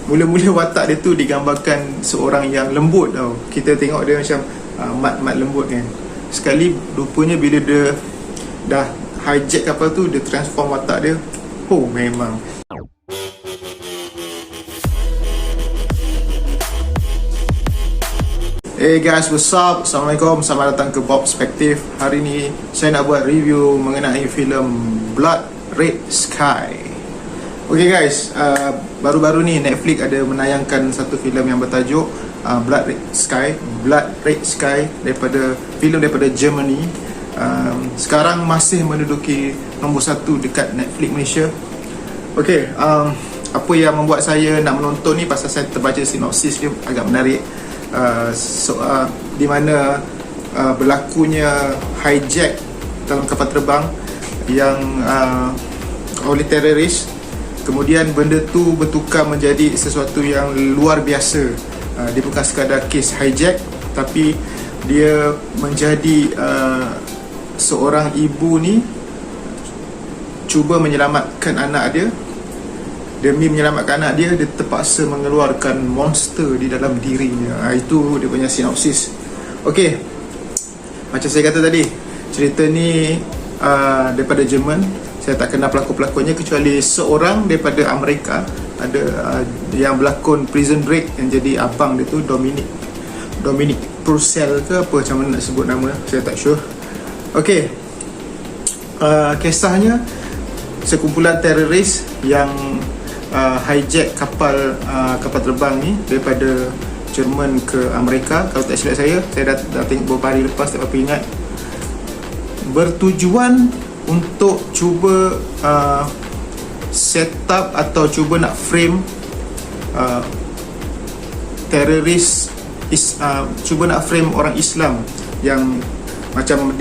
mula-mula watak dia tu digambarkan seorang yang lembut tau. Kita tengok dia macam mat-mat lembut kan. Sekali rupanya bila dia dah hijack kapal tu, dia transform watak dia. Oh memang. Hey guys, what's up? Assalamualaikum, selamat datang ke Bob Perspective. Hari ni saya nak buat review mengenai filem Blood Red Sky. Okay guys, baru-baru ni Netflix ada menayangkan satu filem yang bertajuk Blood Red Sky filem daripada Germany. Sekarang masih menduduki nombor 1 dekat Netflix Malaysia. Okay, apa yang membuat saya nak menonton ni pasal saya terbaca sinopsis dia agak menarik. Di mana berlakunya hijack dalam kapal terbang yang oleh teroris. Kemudian benda tu bertukar menjadi sesuatu yang luar biasa. Dia bukan sekadar kes hijack, tapi dia menjadi seorang ibu ni cuba menyelamatkan anak dia. Demi menyelamatkan anak dia, dia terpaksa mengeluarkan monster di dalam dirinya. Itu dia punya sinopsis. Okey, macam saya kata tadi, cerita ni daripada Jerman. Saya tak kenal pelakon-pelakonnya kecuali seorang daripada Amerika. Ada yang berlakon Prison Break yang jadi abang dia tu, Dominic Purcell ke apa, macam mana nak sebut nama, saya tak sure. Okey, kisahnya sekumpulan teroris yang hijack kapal terbang ni daripada Jerman ke Amerika. Kalau tak silap saya dah tengok beberapa hari lepas, tak apa ingat. Bertujuan untuk cuba set up atau cuba nak frame teroris, cuba nak frame orang Islam yang macam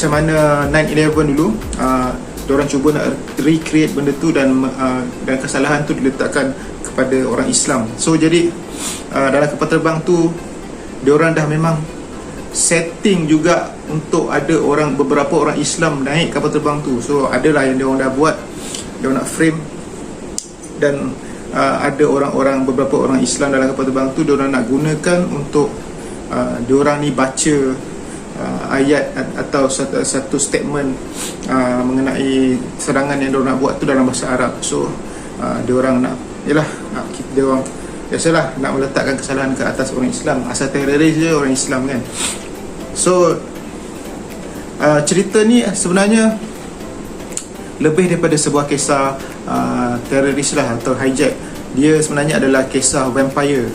mana 9/11 dulu. Diorang cuba nak recreate benda tu dan kesalahan tu diletakkan kepada orang Islam. So jadi dalam kapal terbang tu diorang dah memang setting juga untuk ada beberapa orang Islam naik kapal terbang tu. So adalah yang diorang dah buat, diorang nak frame. Dan ada beberapa orang Islam dalam kapal terbang tu diorang nak gunakan untuk diorang ni baca ayat atau satu statement mengenai serangan yang diorang nak buat tu dalam bahasa Arab. So diorang nak diorang biasalah nak meletakkan kesalahan ke atas orang Islam. Asal teroris je orang Islam kan. So cerita ni sebenarnya lebih daripada sebuah kisah teroris lah atau hijack. Dia sebenarnya adalah kisah vampire.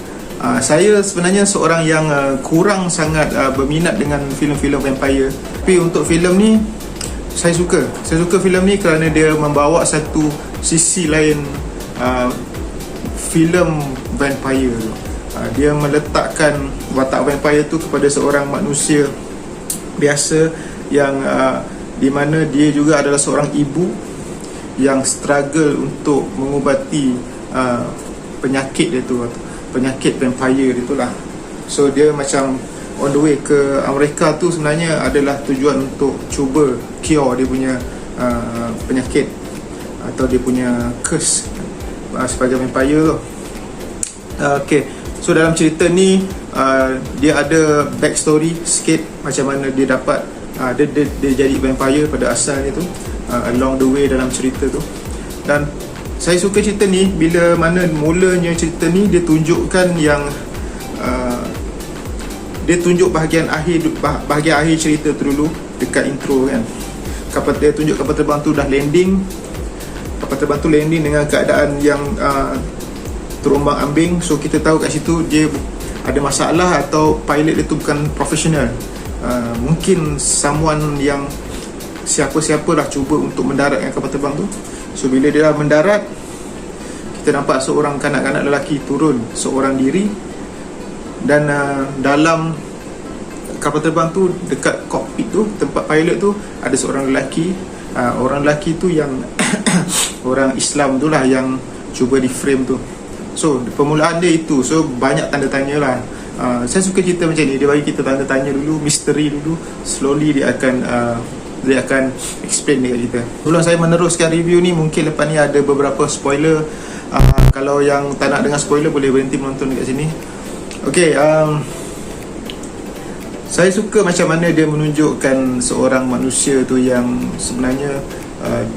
Saya sebenarnya seorang yang kurang sangat berminat dengan filem-filem vampire. Tapi untuk filem ni saya suka filem ni kerana dia membawa satu sisi lain filem vampire. Dia meletakkan watak vampire tu kepada seorang manusia biasa yang di mana dia juga adalah seorang ibu yang struggle untuk mengubati penyakit dia tu, penyakit vampire itulah. So dia macam on the way ke Amerika tu sebenarnya adalah tujuan untuk cuba cure dia punya penyakit atau dia punya curse sebagai vampire tu. Okay, so dalam cerita ni dia ada backstory sikit macam mana dia dapat dia jadi vampire pada asalnya tu, along the way dalam cerita tu. Dan saya suka cerita ni bila mana mulanya cerita ni dia tunjukkan yang dia tunjuk bahagian akhir cerita tu dulu dekat intro kan. Dia tunjuk kapal terbang tu dah landing. Kapal terbang tu landing dengan keadaan yang terombang-ambing. So kita tahu kat situ dia ada masalah atau pilot dia tu bukan profesional. Mungkin someone yang siapa-siapa dah cuba untuk mendaratkan kapal terbang tu. So bila dia dah mendarat, kita nampak seorang kanak-kanak lelaki turun seorang diri. Dan dalam kapal terbang tu, dekat kokpit tu, tempat pilot tu, ada seorang lelaki. Orang lelaki tu yang orang Islam tu lah yang cuba di frame tu. So permulaan dia itu. So banyak tanda tanya lah. Saya suka cerita macam ni. Dia bagi kita tanda tanya dulu, misteri dulu. Slowly dia akan explain dekat kita. Sebelum saya meneruskan review ni, mungkin lepas ni ada beberapa spoiler Kalau yang tak nak dengar spoiler boleh berhenti menonton dekat sini. Okay, saya suka macam mana dia menunjukkan seorang manusia tu yang sebenarnya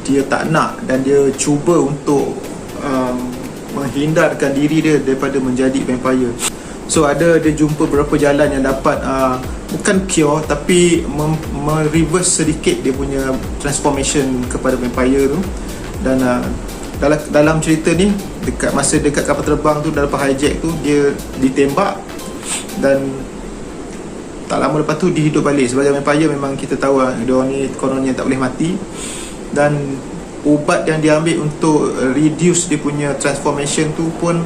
dia tak nak dan dia cuba untuk menghindarkan diri dia daripada menjadi vampire. So dia jumpa beberapa jalan yang dapat bukan cure tapi mereverse sedikit dia punya transformation kepada vampire tu. Dan dalam cerita ni, dekat kapal terbang tu, dalam hijack tu, dia ditembak dan tak lama lepas tu dia hidup balik. Sebagai vampire memang kita tahu dia orang ni kononnya tak boleh mati. Dan ubat yang dia ambil untuk reduce dia punya transformation tu pun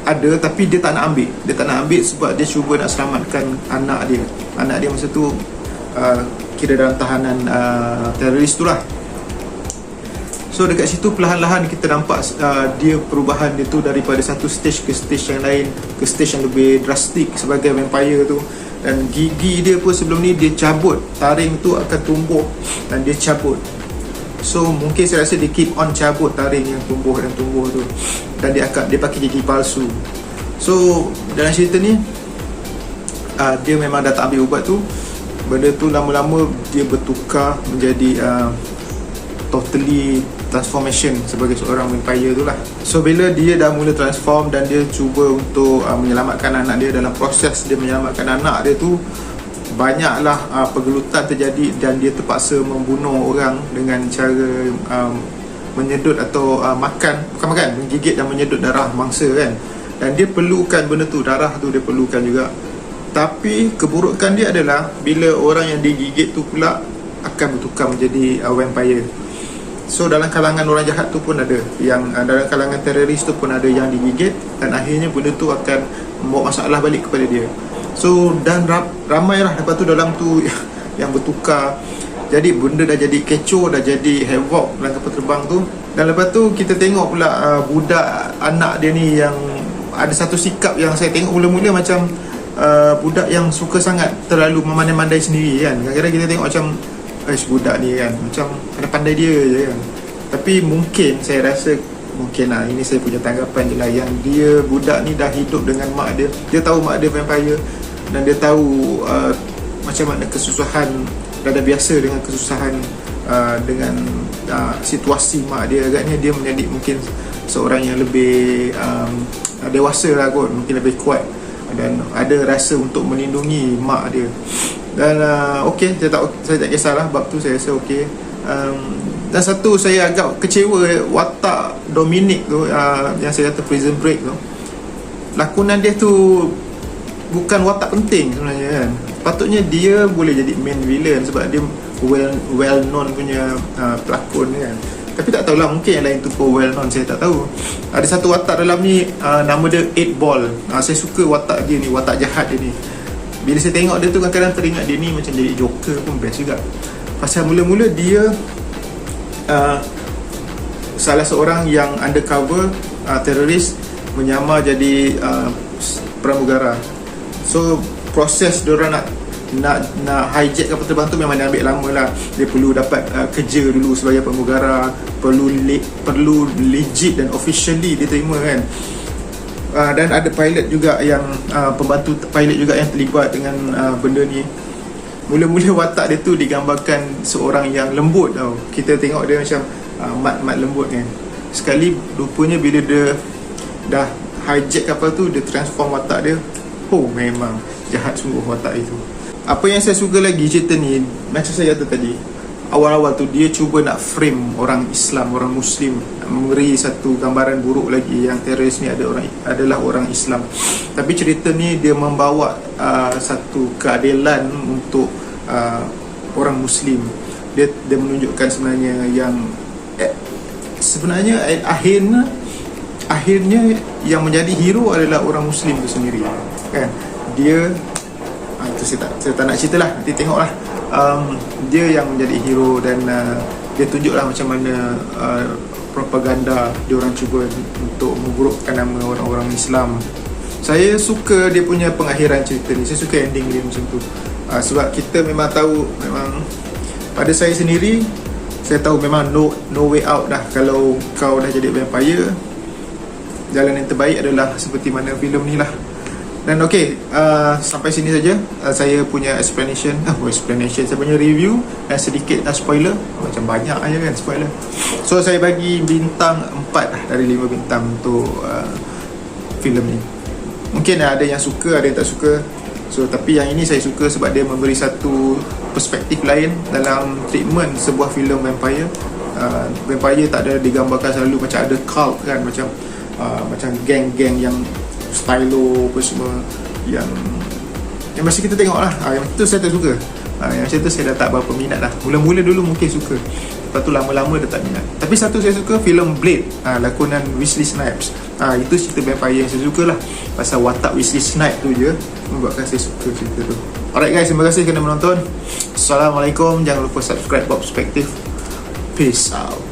ada, tapi dia tak nak ambil. Dia tak nak ambil sebab dia cuba nak selamatkan anak dia. Anak dia masa tu kira dalam tahanan teroris tu lah. So dekat situ perlahan-lahan kita nampak dia perubahan dia tu daripada satu stage ke stage yang lain, ke stage yang lebih drastik sebagai vampire tu. Dan gigi dia pun sebelum ni dia cabut, taring tu akan tumbuh dan dia cabut. So mungkin saya rasa dia keep on cabut taring yang tumbuh dan tumbuh tu, dan dia pakai gigi palsu. So dalam cerita ni dia memang dah tak ambil ubat tu. Benda tu lama-lama dia bertukar menjadi totally transformation sebagai seorang vampire tu lah. So bila dia dah mula transform dan dia cuba untuk menyelamatkan anak dia, dalam proses dia menyelamatkan anak dia tu banyaklah pergelutan terjadi dan dia terpaksa membunuh orang dengan cara menyedut atau menggigit dan menyedut darah mangsa kan. Dan dia perlukan benda tu, darah tu dia perlukan juga. Tapi keburukan dia adalah bila orang yang digigit tu pula akan bertukar menjadi vampire. So dalam kalangan orang jahat tu pun ada yang dalam kalangan teroris tu pun ada yang digigit, dan akhirnya benda tu akan membawa masalah balik kepada dia. So dan ramai lah lepas tu dalam tu yang bertukar. Jadi benda dah jadi kecoh, dah jadi havoc dalam kapal terbang tu. Dan lepas tu kita tengok pula budak anak dia ni yang ada satu sikap yang saya tengok mula-mula macam budak yang suka sangat terlalu memandai-mandai sendiri kan. Kadang-kadang kita tengok macam budak ni kan, macam pandai-pandai dia je kan. Tapi mungkin saya rasa, mungkin lah, ini saya punya tanggapan je lah, yang dia budak ni dah hidup dengan mak dia. Dia tahu mak dia vampire, dan dia tahu macam mana kesusahan, dah biasa dengan kesusahan dengan situasi mak dia. Agaknya dia menjadi mungkin seorang yang lebih dewasa lah kot, mungkin lebih kuat dan ada rasa untuk melindungi mak dia. Dan okey, saya tak kisahlah, bab tu saya rasa okey. Dan satu saya agak kecewa watak Dominic tu, yang saya kata Prison Break tu. Lakonan dia tu bukan watak penting sebenarnya kan. Patutnya dia boleh jadi main villain sebab dia well known punya pelakon kan. Tapi tak tahulah, mungkin yang lain tu pun well known, saya tak tahu. Ada satu watak dalam ni, nama dia 8 Ball. Saya suka watak dia ni, watak jahat dia ni. Bila saya tengok dia tu kadang-kadang teringat dia ni macam jadi Joker pun best juga. Pasal mula-mula dia salah seorang yang undercover teroris menyamar jadi pramugara. So proses diorang nak hijack kapal terbang tu memang dia ambil lama lah. Dia perlu dapat kerja dulu sebagai pramugara, perlu legit dan officially diterima kan. Dan ada pilot juga yang pembantu pilot juga yang terlibat dengan benda ni. Mula-mula watak dia tu digambarkan seorang yang lembut tau. Kita tengok dia macam mat lembut kan. Sekali rupanya bila dia dah hijack kapal tu, dia transform watak dia. Oh, memang jahat sungguh watak itu. Apa yang saya suka lagi cerita ni, macam saya kata tadi, awal-awal tu dia cuba nak frame orang Islam, orang Muslim, memberi satu gambaran buruk lagi yang teroris ni adalah orang Islam. Tapi cerita ni dia membawa satu keadilan untuk orang Muslim. Dia menunjukkan sebenarnya yang sebenarnya akhirnya yang menjadi hero adalah orang Muslim itu sendiri kan. Dia itu saya tak nak cerita lah, nanti tengok lah. Dia yang menjadi hero dan dia tunjuklah macam mana propaganda diorang cuba untuk memburukkan nama orang-orang Islam. Saya suka dia punya pengakhiran cerita ni. Saya suka ending dia macam tu. Sebab kita memang tahu, memang pada saya sendiri, Saya tahu memang no way out dah. Kalau kau dah jadi vampire, jalan yang terbaik adalah seperti mana filem ni lah. Dan sampai sini saja saya punya explanation, saya punya review dan sedikit spoiler. Macam banyak aja kan spoiler. So saya bagi bintang 4 lah dari 5 bintang untuk filem ni. Mungkin ada yang suka, ada yang tak suka. So tapi yang ini saya suka sebab dia memberi satu perspektif lain dalam treatment sebuah filem vampire. Vampire tak ada digambarkan selalu macam ada cult kan, macam geng-geng yang stylo apa semua yang mesti kita tengok lah. Yang tu saya tak suka. Yang macam tu saya dah tak berapa minat lah. Mula-mula dulu mungkin suka, lepas tu lama-lama dah tak minat. Tapi satu saya suka filem Blade, lakonan Wesley Snipes. Itu cerita vampire yang saya suka lah. Pasal watak Wesley Snipes tu je membuatkan saya suka cerita tu. Alright guys, terima kasih kerana menonton. Assalamualaikum. Jangan lupa subscribe Bob Perspective. Peace out.